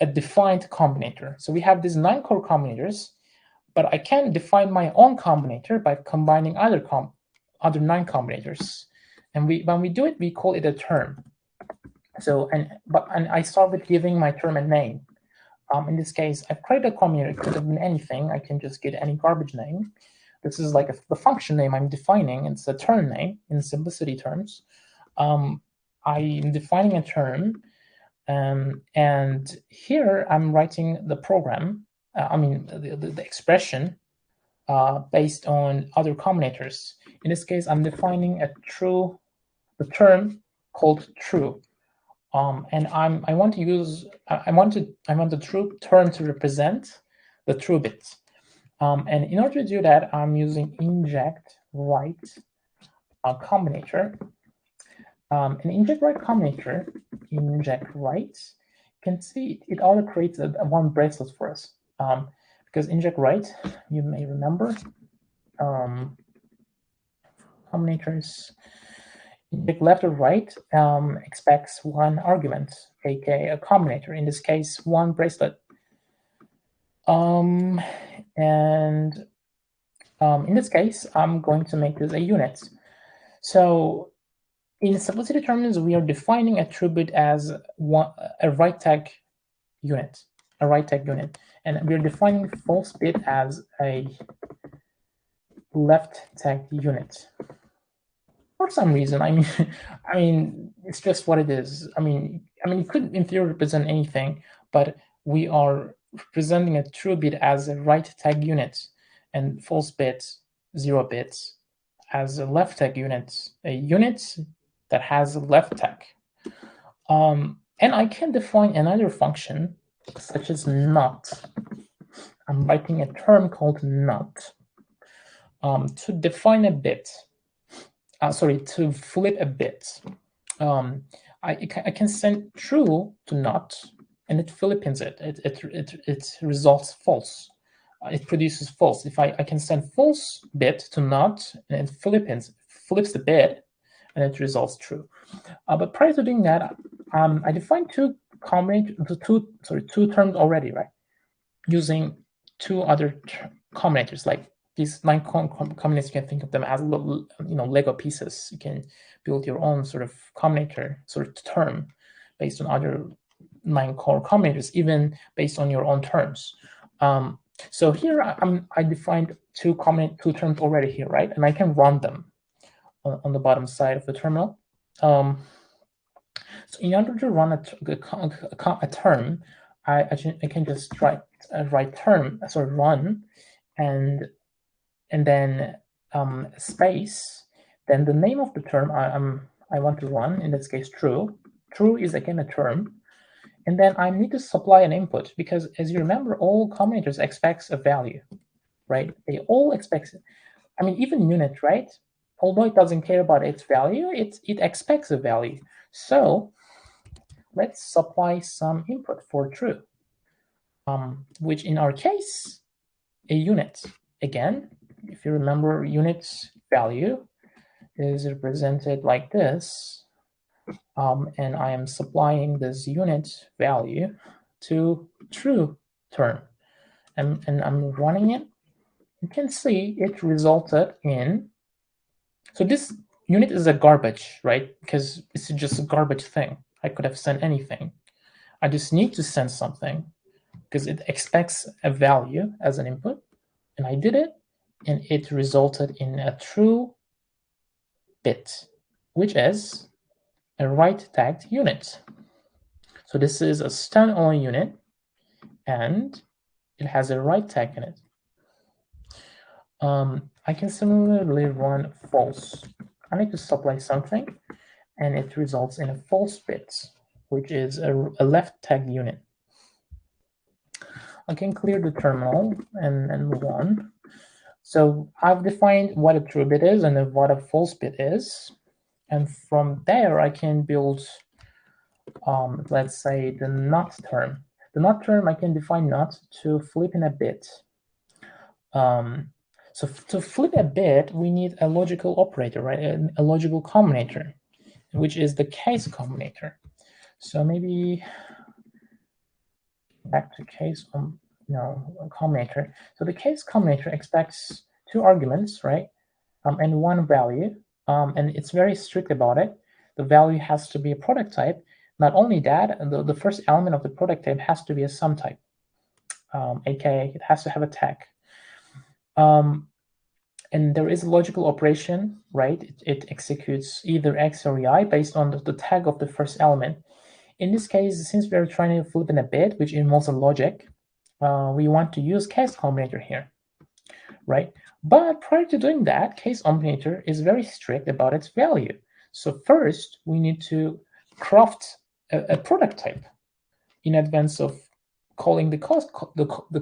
a defined combinator. So we have these 9 core combinators, but I can define my own combinator by combining other 9 combinators. And when we do it, we call it a term. So and I start with giving my term a name. In this case, I've created a combinator. It could have been anything. I can just get any garbage name. This is like the function name I'm defining. It's a term name in simplicity terms. I'm defining a term, and here I'm writing the program. The expression based on other combinators. In this case, I'm defining the term called true. And I want the true term to represent the true bits. And in order to do that, I'm using inject right combinator. An inject right combinator, inject right, you can see it auto creates a one bracelet for us. Because inject right, you may remember, combinators, pick left or right, expects one argument, aka a combinator. In this case, one bracelet. And in this case, I'm going to make this a unit. So in simplicity terms, we are defining a true bit as a right tag unit, and we're defining false bit as a left tag unit. For some reason, I mean, it's just what it is. I mean, it could in theory represent anything, but we are representing a true bit as a right tag unit, and false bit, 0 bits, as a left tag unit, a unit that has a left tag. And I can define another function such as not. I'm writing a term called not to define a bit. To flip a bit. I can send true to not, and it flips it. It results false. It produces false. If I can send false bit to not, and it flips the bit, and it results true. But prior to doing that, I defined two terms already, right? Using two other combinators, like these 9 combinators. You can think of them as Lego pieces. You can build your own sort of combinator sort of term based on other 9 core combinators, even based on your own terms. So here I defined two terms already here, right? And I can run them on the bottom side of the terminal. So in order to run a term, I can just write run, and then space, then the name of the term I want to run, in this case true. True is again a term, and then I need to supply an input, because as you remember, all combinators expects a value, right? They all expect, even unit, right? Although it doesn't care about its value, it expects a value. So let's supply some input for true, which in our case, a unit. Again, if you remember, unit value is represented like this, and I am supplying this unit value to true term, and I'm running it. You can see it resulted in, so this unit is a garbage, right? Because it's just a garbage thing. I could have sent anything. I just need to send something because it expects a value as an input, and I did it, and it resulted in a true bit, which is a right tagged unit. So this is a standalone unit, and it has a right tag in it. I can similarly run false. I need to supply something, and it results in a false bit, which is a left tag unit. I can clear the terminal and move on. So I've defined what a true bit is and what a false bit is. And from there, I can build, let's say, the not term. The not term, I can define not to flip in a bit. So to flip a bit, we need a logical operator, right? A logical combinator, which is the case combinator. So maybe back to case combinator. So the case combinator expects 2 arguments, right? And 1 value. And it's very strict about it. The value has to be a product type. Not only that, the first element of the product type has to be a sum type, aka it has to have a tag. And there is a logical operation, right? It executes either X or Y based on the tag of the first element. In this case, since we're trying to flip in a bit, which involves a logic, we want to use case combinator here, right? But prior to doing that, case combinator is very strict about its value. So first, we need to craft a product type in advance of calling the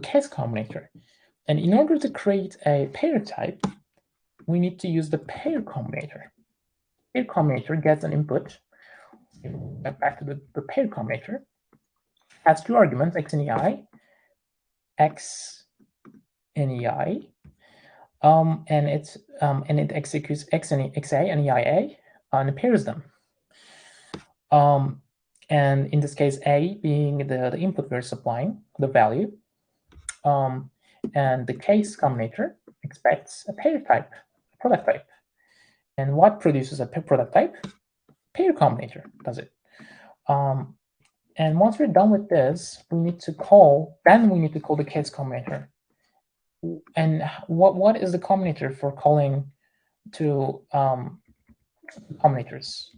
case combinator. And in order to create a pair type, we need to use the pair combinator. Pair combinator gets an input. Back to the pair combinator. Has 2 arguments, x and ei. X and ei. and it executes XA and EIA and pairs them. And in this case, A being the input we're supplying, the value, and the case combinator expects a pair type, a product type. And what produces a product type? Pair combinator does it. And once we're done with this, we need to call the case combinator. And what is the combinator for calling to combinators?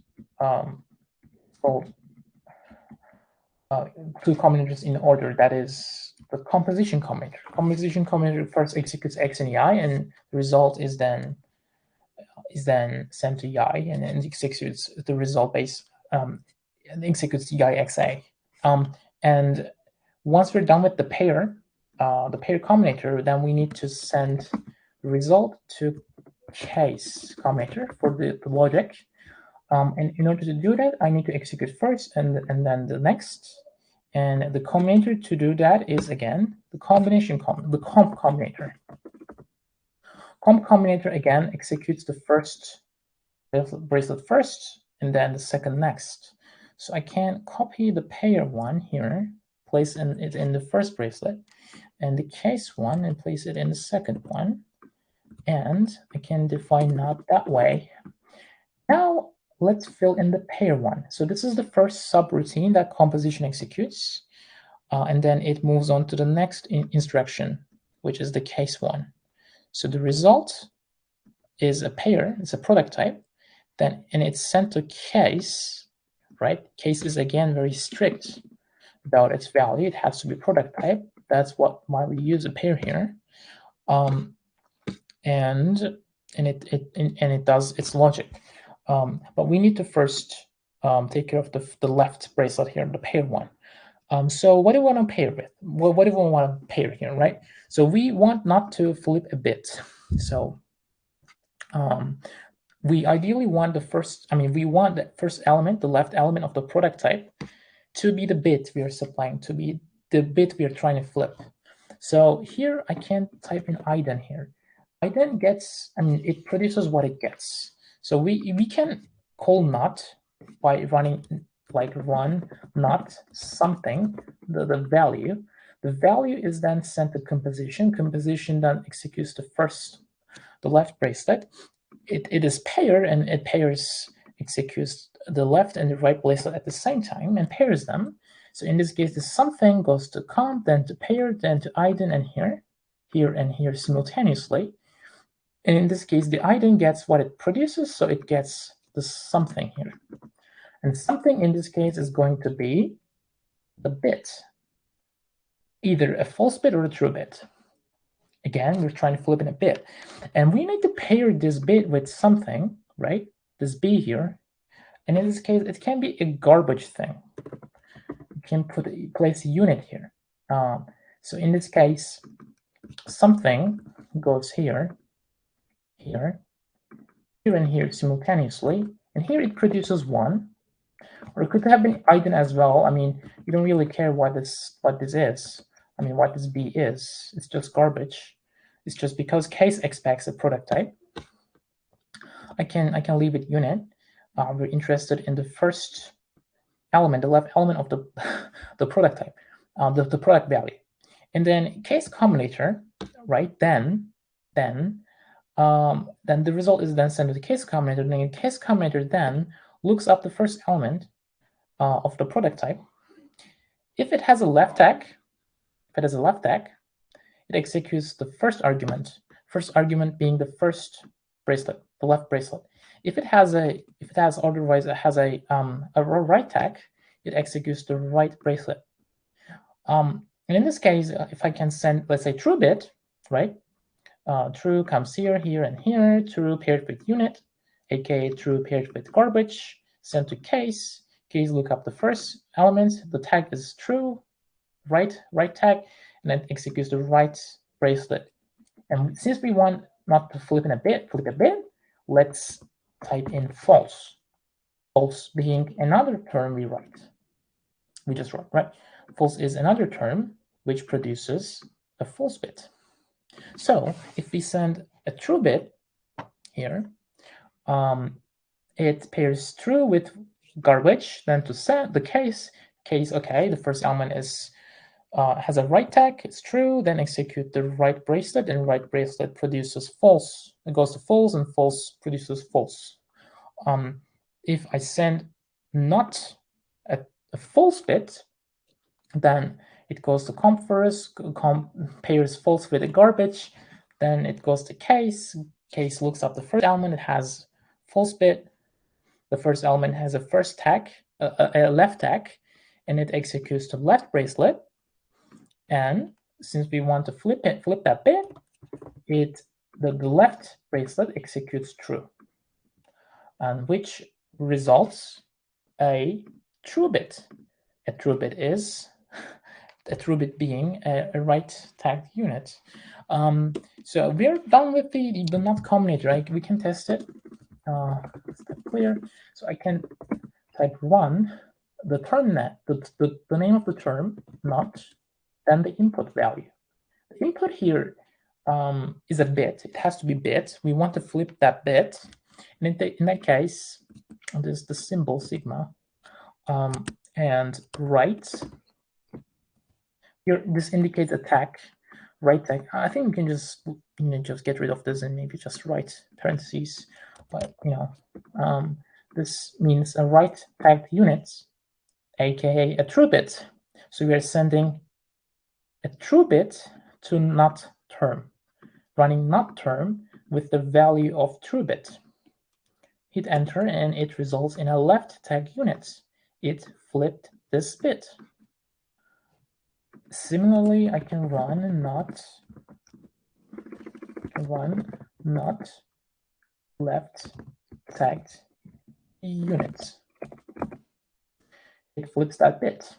Two combinators in order, that is the composition combinator. Composition combinator first executes X and EI, and the result is then sent to EI, and then executes the result base and executes EI XA. And once we're done with the pair combinator, then we need to send the result to case combinator for the logic. And in order to do that, I need to execute first and then the next. And the combinator to do that is, again, the comp combinator. Comp combinator, again, executes the first bracelet first and then the second next. So I can copy the pair one here, place it in the first bracelet, and the case one and place it in the second one. And I can define not that way. Now let's fill in the pair one. So this is the first subroutine that composition executes, and then it moves on to the next instruction, which is the case one. So the result is a pair, it's a product type, and it's sent to case, right? Case is again very strict about its value. It has to be product type. That's why we use a pair here. And it does its logic. But we need to first take care of the left bracelet here, the pair one. So what do we want to pair with? Well, what do we want to pair here, right? So we want not to flip a bit. So we ideally want we want the first element, the left element of the product type, to be the bit we are supplying, to be the bit we are trying to flip. So here I can type in ident here. Ident gets, it produces what it gets. So we can call not by running run not something, the value. The value is then sent to composition. Composition then executes the left bracelet. It is paired, and it executes the left and the right bracelet at the same time and pairs them. So in this case, the something goes to comp, then to pair, then to ident, and here and here simultaneously. And in this case, the ident gets what it produces, so it gets the something here. And something in this case is going to be the bit, either a false bit or a true bit. Again, we're trying to flip in a bit. And we need to pair this bit with something, right? This B here. And in this case, it can be a garbage thing. You can place a unit here. So in this case, something goes here, and here simultaneously. And here it produces 1. Or it could have been ident as well. You don't really care what this is. What this B is. It's just garbage. It's just because case expects a product type. I can leave it unit. We're interested in the first element, the left element of the product type, the product value. And then case combinator, right? Then the result is then sent to the case combinator. And the case combinator then looks up the first element of the product type. If it has a left tag, it executes the first argument being the first bracelet, the left bracelet. If it has a right tag, it executes the right bracelet. And in this case, if I can send, let's say, true bit, right? True comes here, and here. True paired with unit, aka true paired with garbage. Sent to case. Case look up the first element. The tag is true, right tag, and then executes the right bracelet. And since we want not to flip a bit, let's type in false. False being another term we just wrote, right? False is another term which produces a false bit. So if we send a true bit here, it pairs true with garbage. Then to send the case, okay, the first element is has a write tag, it's true, then execute the write bracelet, and write bracelet produces false. It goes to false, and false produces false. If I send not a false bit, then it goes to comp first, comp pairs false with a garbage, then it goes to case looks up the first element, it has false bit, the first element has a first tag, a left tag, and it executes the left bracelet. And since we want to flip that bit, the left bracelet executes true, and which results a true bit. A true bit is a true bit being a right tagged unit. So we're done with the not combinator, right? We can test it. Is that clear? So I can type run the term net, the name of the term, not, then the input value. The input here is a bit. It has to be bit. We want to flip that bit. And in that case, there's the symbol sigma. And write. Here, this indicates a tag, write tag. I think we can just just get rid of this and maybe just write parentheses. But this means a write tagged unit, aka a true bit. So we are sending a true bit to not term, running not term with the value of true bit. Hit enter and it results in a left tag unit. It flipped this bit. Similarly, I can run not left tagged unit. It flips that bit.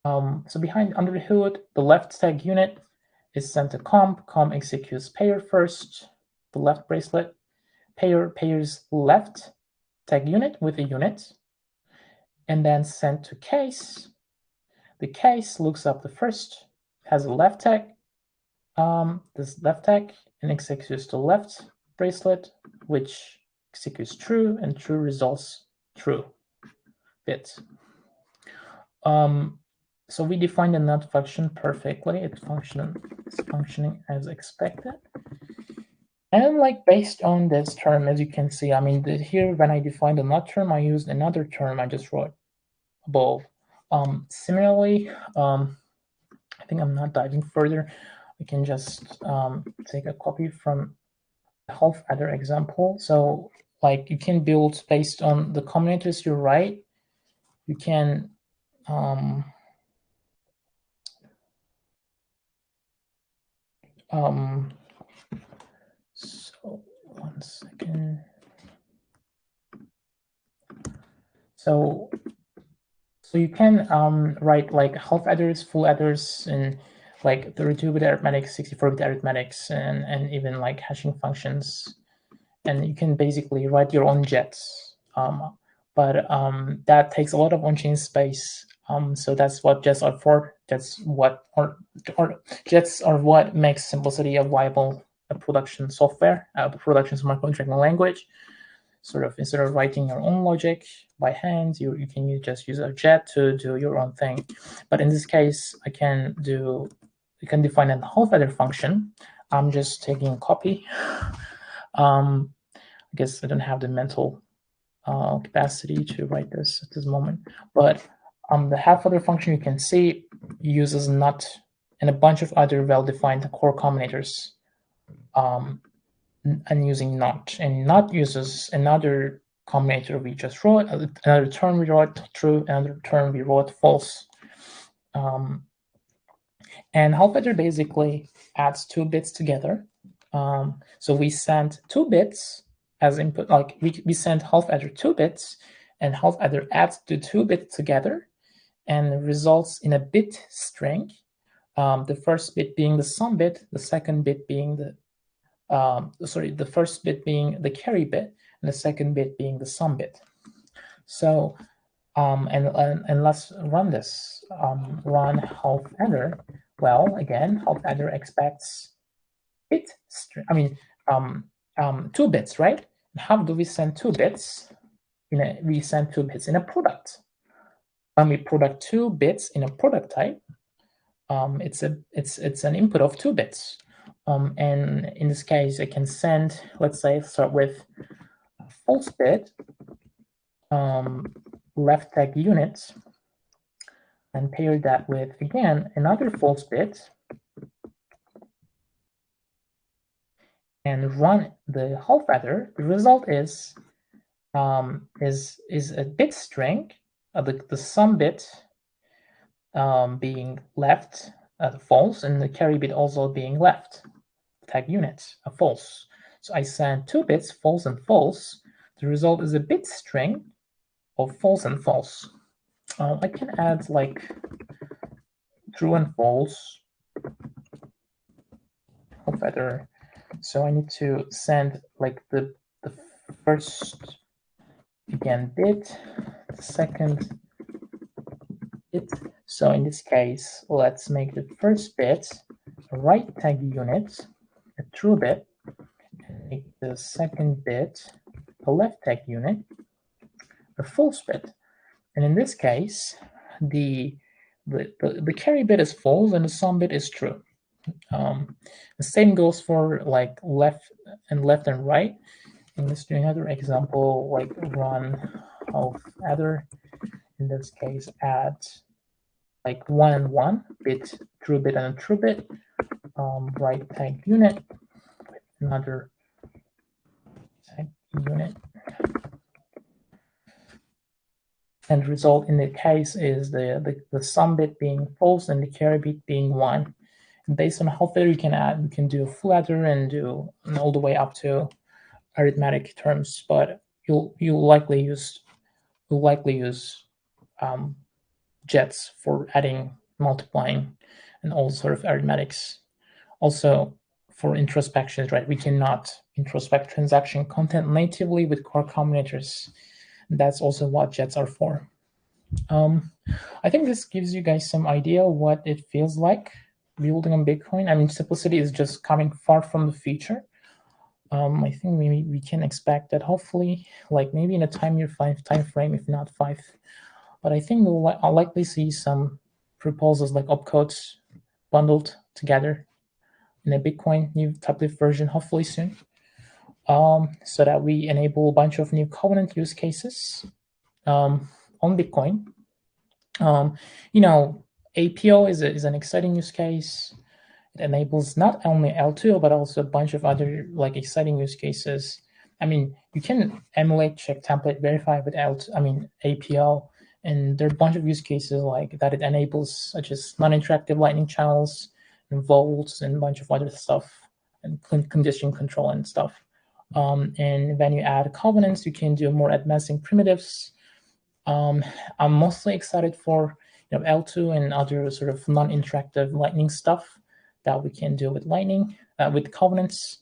So under the hood, the left tag unit is sent to comp executes pair first, the left bracelet, pairs left tag unit with a unit, and then sent to case. The case looks up the first, has a left tag, this left tag, and executes the left bracelet, which executes true, and true results true bit. So we defined the not function perfectly. It's functioning as expected. And based on this term, as you can see, here when I defined the not term, I used another term I just wrote above. Similarly, I think I'm not diving further. We can just take a copy from the half adder example. So you can build based on the combinators you write. You can so 1 second. So you can write half adders, full adders, and 32-bit arithmetics, 64-bit arithmetics, and even hashing functions. And you can basically write your own jets. But that takes a lot of on-chain space. So that's what jets are for. That's what jets are what makes Simplicity a viable production software, production smart contract language. Sort of instead of writing your own logic by hand, you can just use a jet to do your own thing. But in this case, you can define a half adder function. I'm just taking a copy. I guess I don't have the mental capacity to write this at this moment. But the half adder function you can see uses not and a bunch of other well-defined core combinators. And using not, and not uses another combinator we just wrote, another term we wrote true, another term we wrote false. And half adder basically adds 2 bits together. So we send 2 bits as input, we send half adder 2 bits, and half adder adds the 2 bits together and results in a bit string. The first bit being the sum bit, the second bit being the first bit being the carry bit, and the second bit being the sum bit. So, and let's run this. Run half adder. Well, again, half adder expects bit string. I mean, 2 bits, right? How do we send 2 bits? We send 2 bits in a product. When we product 2 bits in a product type, it's an input of 2 bits. And in this case, I can send, let's say, start with a false bit, left tag unit, and pair that with, again, another false bit, and run the half adder. The result is a bit string, the sum bit being left false, and the carry bit also being left. Tag unit false. So I send 2 bits, false and false. The result is a bit string of false and false. I can add like true and false. Better. So I need to send like the first, again, bit, the second bit. So in this case, let's make the first bit a right tag unit, a true bit, and make the second bit a left tag unit, a false bit. And in this case, the carry bit is false and the sum bit is true. The same goes for like left and right. And let's do another example, like run half adder. In this case, add like 1 and 1 bit, true bit and a true bit, right tag unit with another tag unit. And result in the case is the sum bit being false and the carry bit being 1. And based on how far you can add, you can do a full adder and do all the way up to arithmetic terms, but you'll likely use jets for adding, multiplying, and all sort of arithmetics. Also for introspections, right? We cannot introspect transaction content natively with core combinators. That's also what jets are for. I think this gives you guys some idea what it feels like building on Bitcoin. I mean, simplicity is just coming far from the feature. I think we can expect that hopefully, like maybe in a time frame, if not 5. But I think I'll likely see some proposals like Upcat bundled together in a Bitcoin new tablet version, hopefully soon, so that we enable a bunch of new covenant use cases on Bitcoin. APO is an exciting use case. It enables not only L2 but also a bunch of other like exciting use cases. I mean, you can emulate, check template, verify with APO, and there are a bunch of use cases like that it enables, such as non-interactive lightning channels and vaults and a bunch of other stuff, and condition control and stuff. And when you add covenants, you can do more advancing primitives. I'm mostly excited for L2 and other sort of non-interactive lightning stuff that we can do with lightning, with covenants.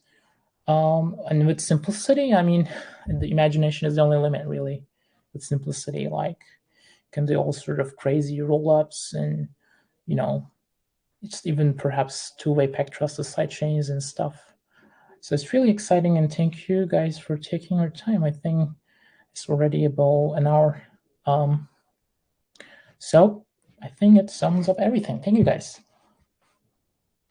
And with simplicity, I mean, the imagination is the only limit, really. With simplicity, like you can do all sort of crazy roll-ups and, just even perhaps two-way peg trusted sidechains and stuff. So it's really exciting, and thank you guys for taking your time. I think it's already about an hour. So I think it sums up everything. Thank you guys.